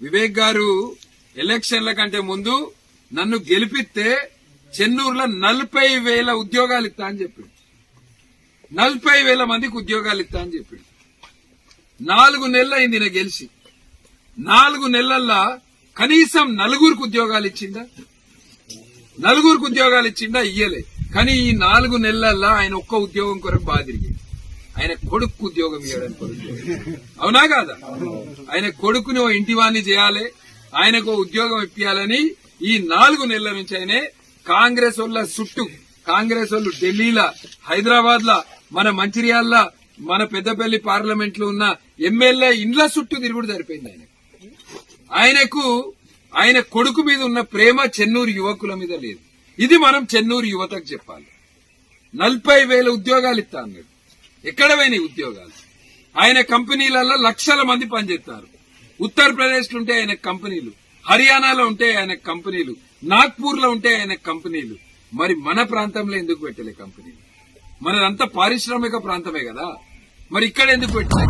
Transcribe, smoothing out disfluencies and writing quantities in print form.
వివేక్ గారు ఎలక్షన్ల కంటే ముందు నన్ను గెలిపిస్తే చెన్నూరులో 40,000 ఉద్యోగాలు ఇస్తా అని చెప్పిండు. 40,000 మందికి ఉద్యోగాలు ఇస్తా అని చెప్పిండు. 4 నెలలు అయింది నా గెలిచి. 4 నెలల్లో కనీసం 4 ఉద్యోగాలు ఇచ్చిందా? 4 ఉద్యోగాలు ఇచ్చిందా? ఇయ్యలే. కానీ ఈ 4 నెలల్లో ఆయన ఒక్క ఉద్యోగం కొరకు బాగా తిరిగింది. ఆయన కొడుకు ఉద్యోగం ఇవ్వడానికి. అవునా కాదా? ఆయన కొడుకుని ఓ ఇంటివాణ్ణి చేయాలి, ఆయనకు ఉద్యోగం ఇప్పించాలని ఈ 4 నెలల నుంచి ఆయనే కాంగ్రెస్ వాళ్ళ చుట్టూ, కాంగ్రెస్ వాళ్ళు ఢిల్లీలో, హైదరాబాద్ లా, మన మంచిర్యాల, మన పెద్దపల్లి పార్లమెంట్ లో ఉన్న ఎమ్మెల్యే ఇండ్ల చుట్టూ తిరుగుడు సరిపోయింది ఆయనకు. ఆయన కొడుకు మీద ఉన్న ప్రేమ చెన్నూరు యువకుల మీద లేదు. ఇది మనం చెన్నూరు యువతకు చెప్పాలి. 40,000 ఉద్యోగాలు ఇస్తా అన్నాడు. ఎక్కడ పోయినాయి ఉద్యోగాలు? ఆయన కంపెనీలలో లక్షల మంది పనిచేస్తారు. ఉత్తరప్రదేశ్ లో ఉంటే ఆయన కంపెనీలు, హర్యానాలో ఉంటే ఆయన కంపెనీలు, నాగ్పూర్ లో ఉంటే ఆయన కంపెనీలు. మరి మన ప్రాంతంలో ఎందుకు పెట్టలే కంపెనీలు? మనదంతా పారిశ్రామిక ప్రాంతమే కదా, మరి ఇక్కడ ఎందుకు పెట్టలే?